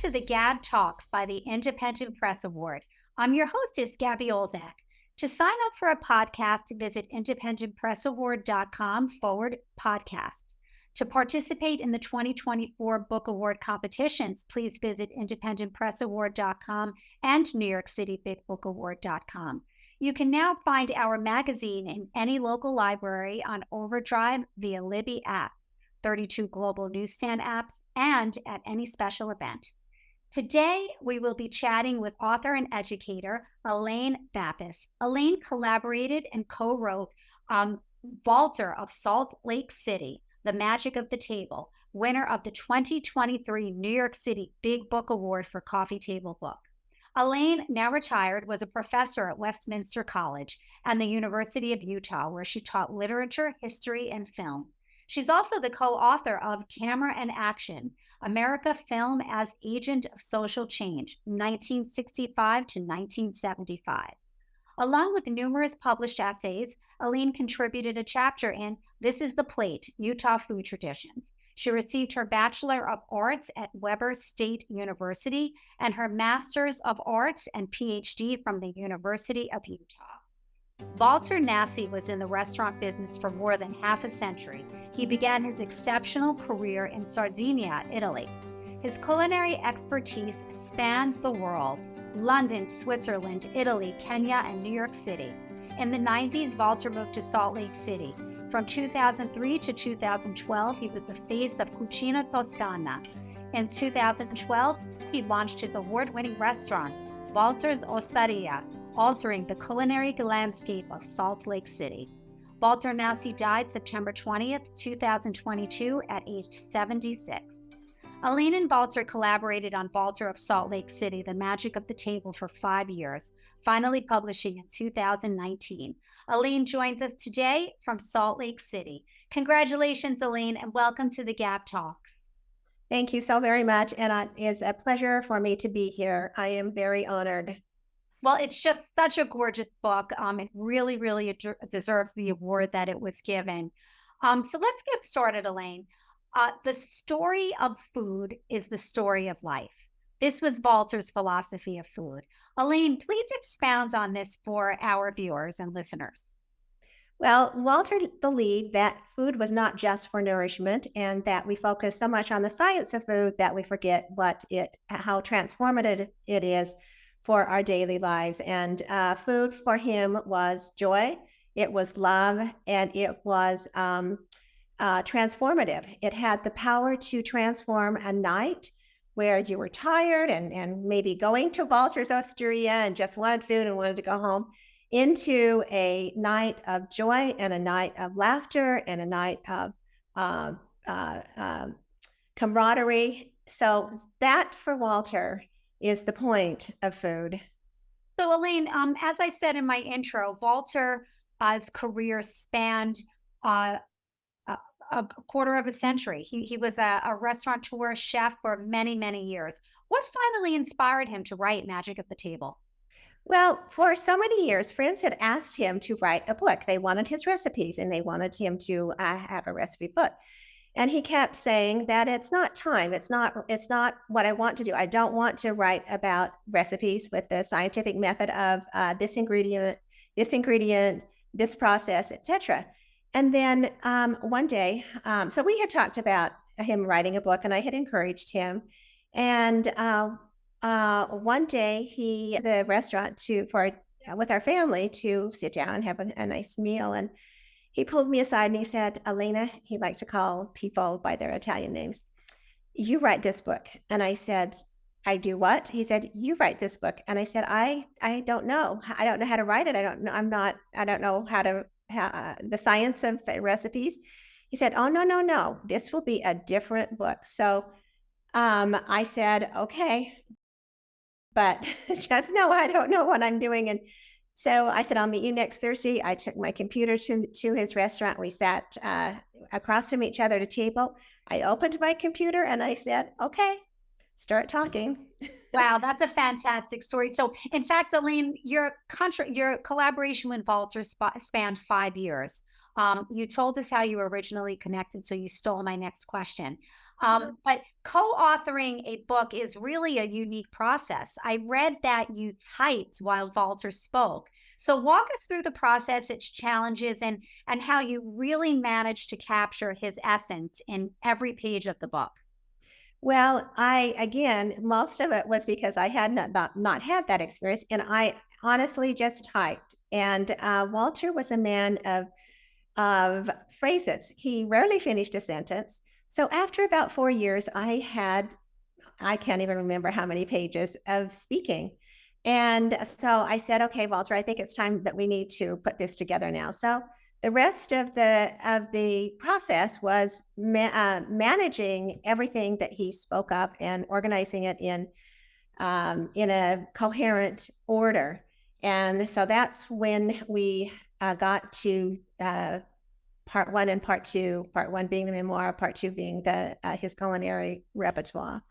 to the GAB Talks by the Independent Press Award. I'm your hostess, Gabby Olzak. To sign up for a podcast, visit independentpressaward.com/podcast. To participate in the 2024 Book Award competitions, please visit independentpressaward.com and NewYorkCityBigBookAward.com. You can now find our magazine in any local library on Overdrive via Libby app, 32 global newsstand apps, and at any special event. Today, we will be chatting with author and educator Elaine Bapis. Elaine collaborated and co-wrote Valter of Salt Lake City, The Magic of the Table, winner of the 2023 New York City Big Book Award for Coffee Table Book. Elaine, now retired, was a professor at Westminster College and the University of Utah, where she taught literature, history, and film. She's also the co-author of Camera and Action, America Film as Agent of Social Change, 1965 to 1975. Along with numerous published essays, Elaine contributed a chapter in This is the Plate, Utah Food Traditions. She received her Bachelor of Arts at Weber State University and her Master's of Arts and PhD from the University of Utah. Valter Nassi was in the restaurant business for more than half a century. He began his exceptional career in Sardinia, Italy. His culinary expertise spans the world: London, Switzerland, Italy, Kenya, and New York City. In the 90s, Valter moved to Salt Lake City. From 2003 to 2012, he was the face of Cucina Toscana. In 2012, he launched his award-winning restaurant, Valter's Osteria, altering the culinary landscape of Salt Lake City. Valter Nassi died September 20th, 2022 at age 76. Elaine and Valter collaborated on Valter of Salt Lake City, The Magic of the Table for 5 years, finally publishing in 2019. Elaine joins us today from Salt Lake City. Congratulations, Elaine, and welcome to the GAB Talks. Thank you so very much, and it is a pleasure for me to be here. I am very honored. Well, it's just such a gorgeous book. It really, really deserves the award that it was given. So let's get started, Elaine. The story of food is the story of life. This was Valter's philosophy of food. Elaine, please expound on this for our viewers and listeners. Well, Valter believed that food was not just for nourishment, and that we focus so much on the science of food that we forget how transformative it is for our daily lives. And food for him was joy, it was love, and it was transformative. It had the power to transform a night where you were tired and maybe going to Valter's Osteria and just wanted food and wanted to go home, into a night of joy and a night of laughter and a night of camaraderie. So that, for Valter, is the point of food. So Elaine, as I said in my intro, Valter's career spanned a quarter of a century. He was a restaurateur, chef for many, many years. What finally inspired him to write Magic of the Table? Well, for so many years, friends had asked him to write a book. They wanted his recipes and they wanted him to have a recipe book. And he kept saying that it's not time. It's not what I want to do. I don't want to write about recipes with the scientific method of this ingredient, this process, etc. And then one day, so we had talked about him writing a book, and I had encouraged him. And one day, the restaurant with our family to sit down and have a nice meal, and he pulled me aside and he said, "Elena," he liked to call people by their Italian names, "you write this book." And I said, "I do what?" He said, "You write this book." And I said, I don't know. I don't know how to write it. I don't know the science of recipes. He said, "Oh, no. This will be a different book." So I said, "Okay, but just know I don't know what I'm doing." And so I said, "I'll meet you next Thursday." I took my computer to his restaurant. We sat across from each other at a table. I opened my computer and I said, "Okay, start talking." Wow, that's a fantastic story. So, in fact, Elaine, your collaboration with Valter spanned 5 years. You told us how you were originally connected, so you stole my next question. But co-authoring a book is really a unique process. I read that you typed while Walter spoke. So walk us through the process, its challenges, and how you really managed to capture his essence in every page of the book. Well, I again, most of it was because I had not had that experience, and I honestly just typed. And Walter was a man of phrases. He rarely finished a sentence. So after about 4 years, I can't even remember how many pages of speaking. And so I said, okay, Walter, I think it's time that we need to put this together now. So the rest of the process was managing everything that he spoke up and organizing it in a coherent order. And so that's when we got to part one and part two. Part one being the memoir, part two being the his culinary repertoire.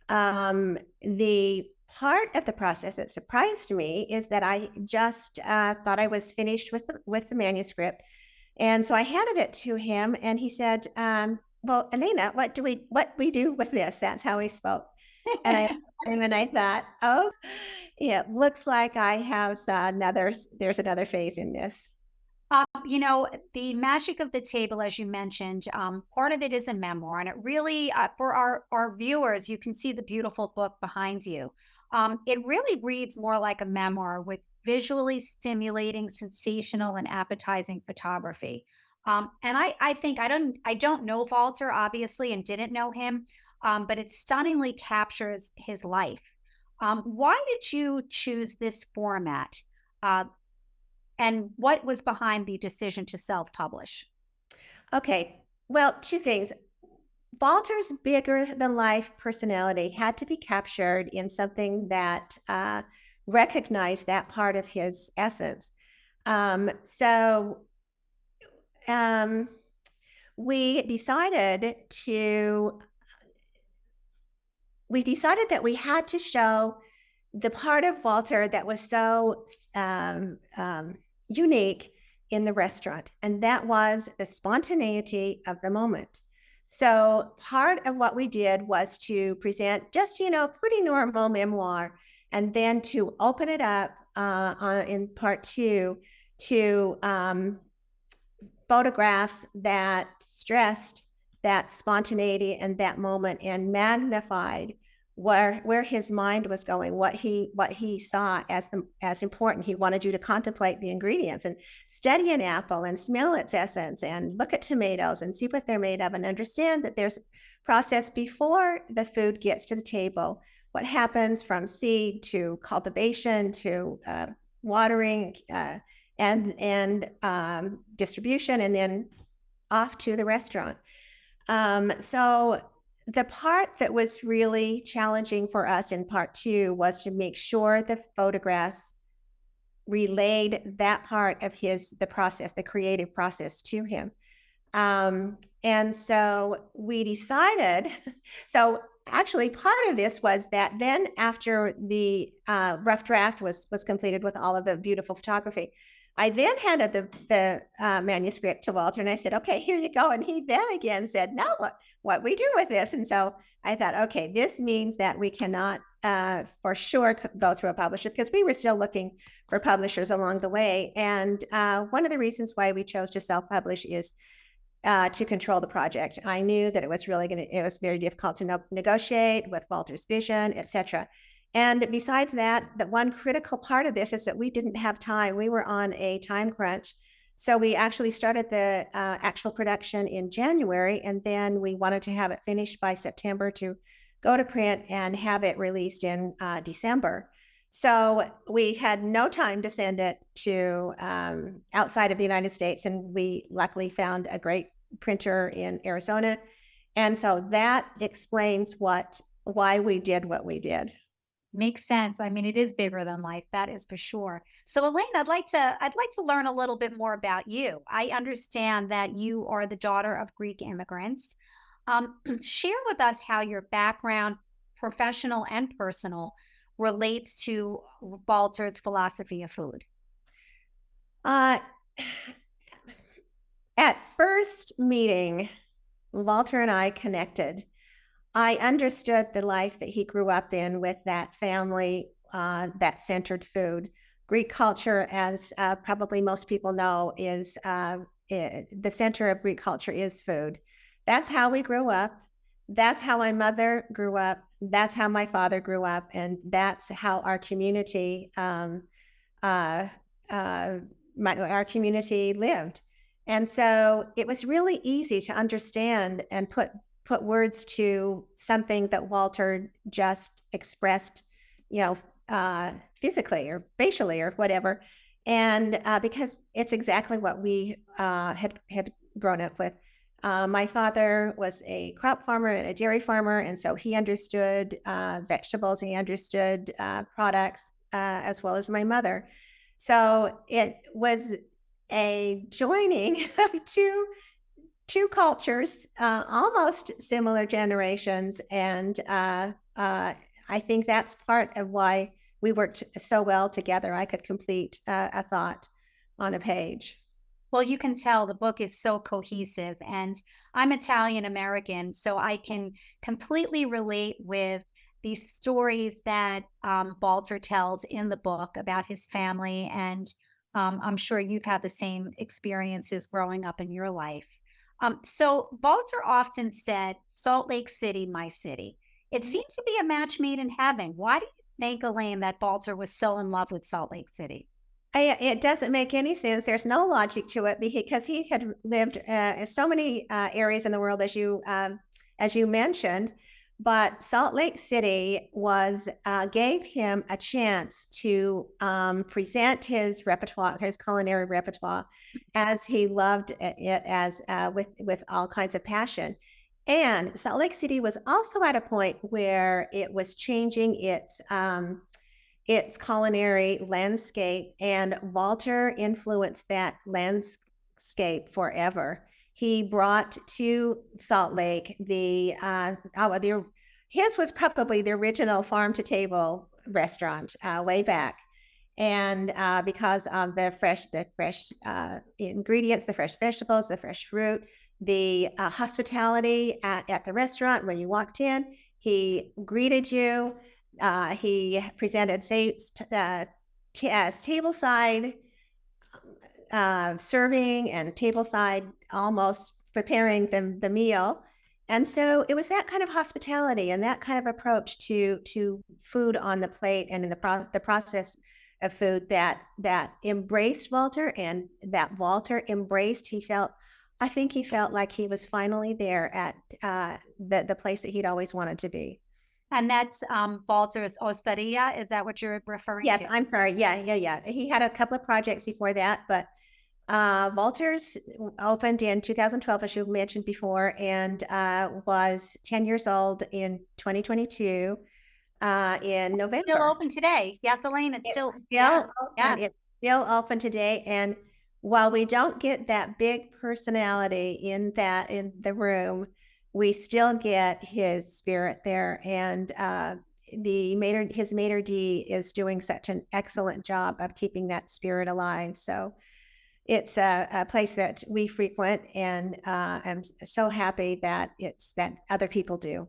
The part of the process that surprised me is that I just thought I was finished with the manuscript, and so I handed it to him, and he said, "Well, Elena, what we do with this?" That's how he spoke, and I looked at him and I thought, "Oh, yeah, it looks like I have there's another phase in this." The magic of the table, as you mentioned, part of it is a memoir, and it really, for our viewers, you can see the beautiful book behind you. It really reads more like a memoir with visually stimulating, sensational, and appetizing photography. And I think I don't know Walter obviously, and didn't know him, but it stunningly captures his life. Why did you choose this format? Uh, and what was behind the decision to self-publish? Okay, well, two things. Walter's bigger than life personality had to be captured in something that recognized that part of his essence. So um, we decided to we decided that we had to show the part of Walter that was so unique in the restaurant, and that was the spontaneity of the moment. So part of what we did was to present just, pretty normal memoir, and then to open it up in part two to photographs that stressed that spontaneity and that moment and magnified where his mind was going, what he saw as important. He wanted you to contemplate the ingredients and study an apple and smell its essence and look at tomatoes and see what they're made of and understand that there's a process before the food gets to the table. What happens from seed to cultivation to watering and distribution, and then off to the restaurant. So the part that was really challenging for us in part two was to make sure the photographs relayed that part of the process, the creative process, to him. And so we decided, so actually part of this was that then after the rough draft was completed with all of the beautiful photography, I then handed the manuscript to Walter and I said, okay, here you go. And he then again said, no, what we do with this? And so I thought, okay, this means that we cannot for sure go through a publisher, because we were still looking for publishers along the way. And one of the reasons why we chose to self-publish is to control the project. I knew that it was very difficult to negotiate with Walter's vision, etc. And besides that, the one critical part of this is that we didn't have time. We were on a time crunch. So we actually started the actual production in January, and then we wanted to have it finished by September to go to print and have it released in December. So we had no time to send it to outside of the United States, and we luckily found a great printer in Arizona. And so that explains why we did what we did. Makes sense. I mean, it is bigger than life, that is for sure. So, Elaine, I'd like to learn a little bit more about you. I understand that you are the daughter of Greek immigrants. Share with us how your background, professional and personal, relates to Walter's philosophy of food. Uh, At first meeting, Walter and I connected. I understood the life that he grew up in with that family, that centered food. Greek culture, as probably most people know, is the center of Greek culture is food. That's how we grew up. That's how my mother grew up. That's how my father grew up. And that's how our community, uh, uh, our community lived. And so it was really easy to understand and put words to something that Walter just expressed, you know, physically or facially or whatever. And because it's exactly what we had grown up with. My father was a crop farmer and a dairy farmer, and so he understood vegetables, and he understood products as well as my mother. So it was a joining of two cultures, almost similar generations, and I think that's part of why we worked so well together. I could complete a thought on a page. Well, you can tell the book is so cohesive, and I'm Italian American, so I can completely relate with these stories that Balzer tells in the book about his family. And I'm sure you've had the same experiences growing up in your life. So, Balzer often said, Salt Lake City, my city. It seems to be a match made in heaven. Why do you think, Elaine, that Balzer was so in love with Salt Lake City? It doesn't make any sense. There's no logic to it because he had lived in so many areas in the world, as you mentioned. But Salt Lake City was gave him a chance to present his repertoire, his culinary repertoire, as he loved it, as with all kinds of passion. And Salt Lake City was also at a point where it was changing its culinary landscape, and Walter influenced that landscape forever. He brought to Salt Lake his was probably the original farm to table restaurant way back. And because of the fresh ingredients, the fresh vegetables, the fresh fruit, the hospitality at the restaurant when you walked in, he greeted you. He presented tableside serving and tableside almost preparing the meal. And so it was that kind of hospitality and that kind of approach to food on the plate and in the process of food that embraced Walter, and that Walter embraced. I think he felt like he was finally there at the place that he'd always wanted to be. And that's Walter's Osteria. Is that what you're referring Yes, to? I'm sorry. Yeah. He had a couple of projects before that, but Walter's opened in 2012, as you mentioned before, and was 10 years old in 2022 in Still November. open today. Yes, Elaine, it's It's still, still yeah, open. yeah. It's still open today. And while we don't get that big personality in the room, we still get his spirit there. And his maitre d' is doing such an excellent job of keeping that spirit alive. So it's a place that we frequent, and I'm so happy that other people do.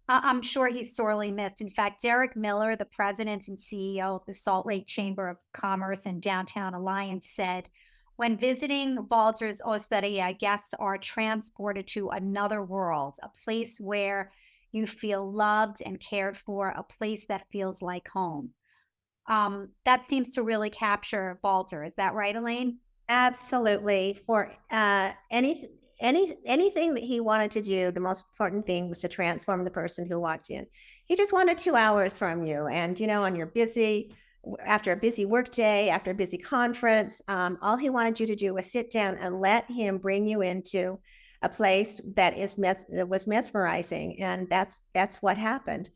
I'm sure he's sorely missed. In fact, Derek Miller, the president and CEO of the Salt Lake Chamber of Commerce and Downtown Alliance, said, when visiting Walter's Osteria, guests are transported to another world, a place where you feel loved and cared for, a place that feels like home. That seems to really capture Walter. Is that right, Elaine? Absolutely. For anything that he wanted to do, the most important thing was to transform the person who walked in. He just wanted 2 hours from you, and on your after a busy work day, after a busy conference, all he wanted you to do was sit down and let him bring you into a place that was mesmerizing, and that's what happened.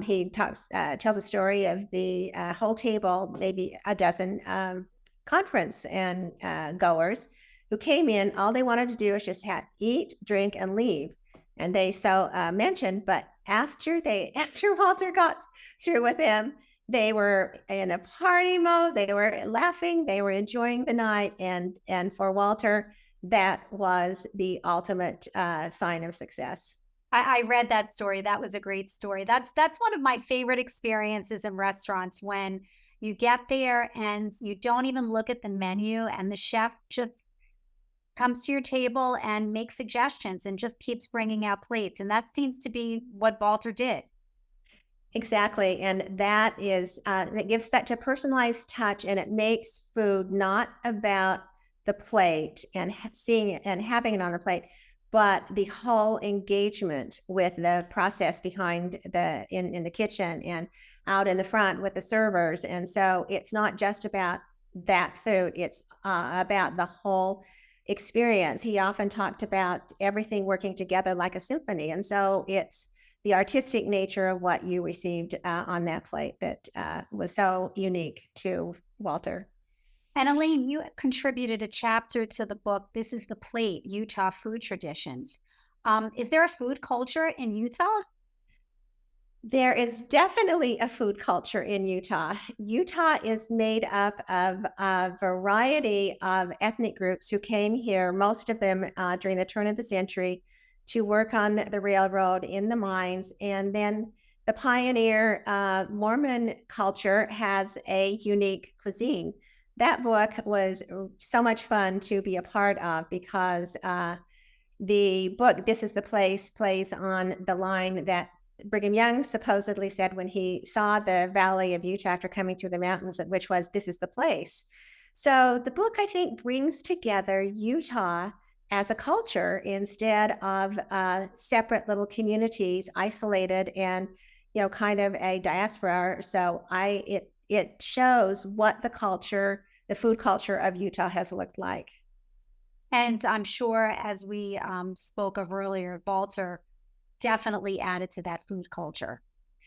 He tells a story of the whole table, maybe a dozen conference and goers who came in. All they wanted to do was just eat, drink, and leave. And they mentioned, but after Walter got through with them, they were in a party mode. They were laughing. They were enjoying the night. And for Walter, that was the ultimate sign of success. I read that story. That was a great story. That's one of my favorite experiences in restaurants when you get there and you don't even look at the menu and the chef just comes to your table and makes suggestions and just keeps bringing out plates. And that seems to be what Walter did. Exactly. And that gives such a personalized touch, and it makes food not about the plate and seeing it and having it on the plate, but the whole engagement with the process behind in the kitchen and out in the front with the servers. And so it's not just about that food, it's about the whole experience. He often talked about everything working together like a symphony. And so it's the artistic nature of what you received on that plate that was so unique to Walter. And Elaine, you contributed a chapter to the book, This is the Plate, Utah Food Traditions. Is there a food culture in Utah? There is definitely a food culture in Utah. Utah is made up of a variety of ethnic groups who came here, most of them during the turn of the century, to work on the railroad in the mines. And then the pioneer Mormon culture has a unique cuisine. That book was so much fun to be a part of because the book, This is the Place, plays on the line that Brigham Young supposedly said when he saw the Valley of Utah after coming through the mountains, which was, this is the place. So the book, I think, brings together Utah as a culture instead of separate little communities, isolated and, kind of a diaspora. So it shows what the food culture of Utah has looked like. And I'm sure, as we spoke of earlier, Walter definitely added to that food culture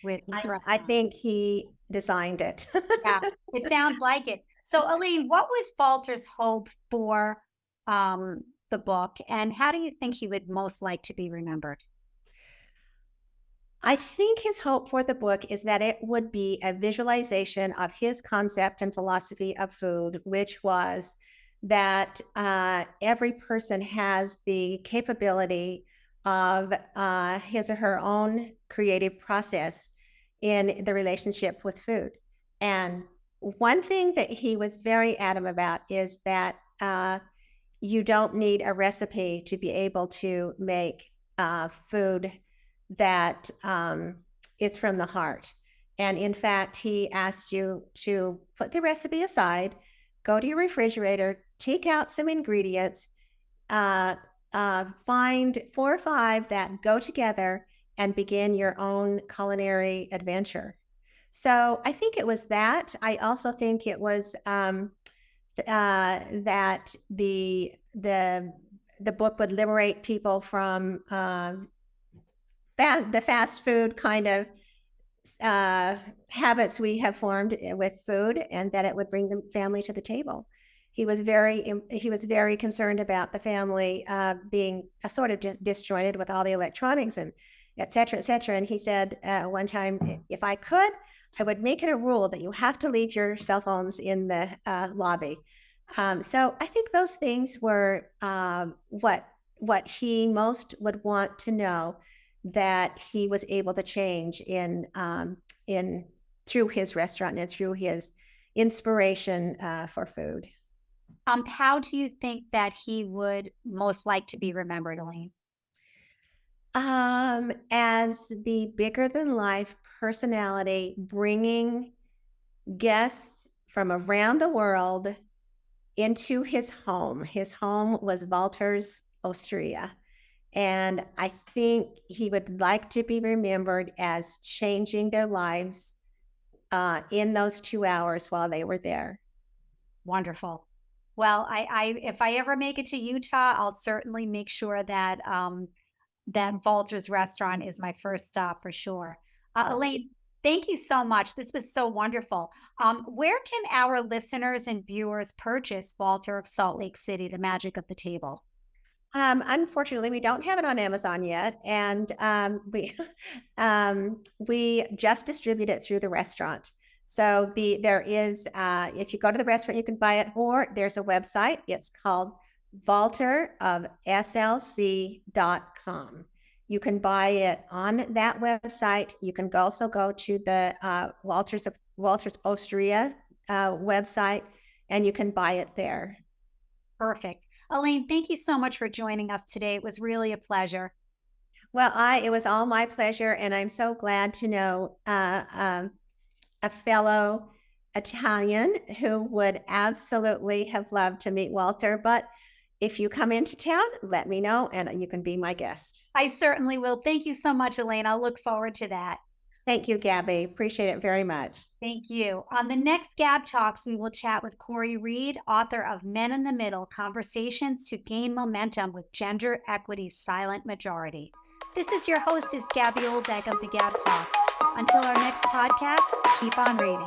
with his I restaurant. think he designed it. Yeah, it sounds like it. So, Elaine, what was Walter's hope for the book, and how do you think he would most like to be remembered? I think his hope for the book is that it would be a visualization of his concept and philosophy of food, which was that every person has the capability of his or her own creative process in the relationship with food. And one thing that he was very adamant about is that you don't need a recipe to be able to make food that is from the heart. And in fact, he asked you to put the recipe aside, go to your refrigerator, take out some ingredients, find 4 or 5 that go together and begin your own culinary adventure. So I think it was that. I also think it was that the book would liberate people from the fast food kind of habits we have formed with food, and that it would bring the family to the table. He was very concerned about the family being sort of disjointed with all the electronics and et cetera, et cetera. And he said one time, if I could, I would make it a rule that you have to leave your cell phones in the lobby. So I think those things were what he most would want to know, that he was able to change in through his restaurant and through his inspiration for food. How do you think that he would most like to be remembered, Elaine? As the bigger than life personality, bringing guests from around the world into his home. His home was Valter's Osteria. And I think he would like to be remembered as changing their lives in those 2 hours while they were there. Wonderful. Well, if I ever make it to Utah, I'll certainly make sure that that Walter's restaurant is my first stop for sure. Elaine, thank you so much. This was so wonderful. Where can our listeners and viewers purchase Walter of Salt Lake City, The Magic of the Table? Unfortunately, we don't have it on Amazon yet, and we just distribute it through the restaurant. So there is, if you go to the restaurant, you can buy it, or there's a website. It's called Valter of SLC.com. You can buy it on that website. You can also go to the Walter's Osteria website, and you can buy it there. Perfect. Elaine, thank you so much for joining us today. It was really a pleasure. Well, it was all my pleasure, and I'm so glad to know a fellow Italian who would absolutely have loved to meet Walter. But if you come into town, let me know, and you can be my guest. I certainly will. Thank you so much, Elaine. I'll look forward to that. Thank you, Gabby. Appreciate it very much. Thank you. On the next GAB Talks, we will chat with Corey Reed, author of Men in the Middle, Conversations to Gain Momentum with Gender Equity's Silent Majority. This is your hostess, Gabby Olczak of the GAB Talks. Until our next podcast, keep on reading.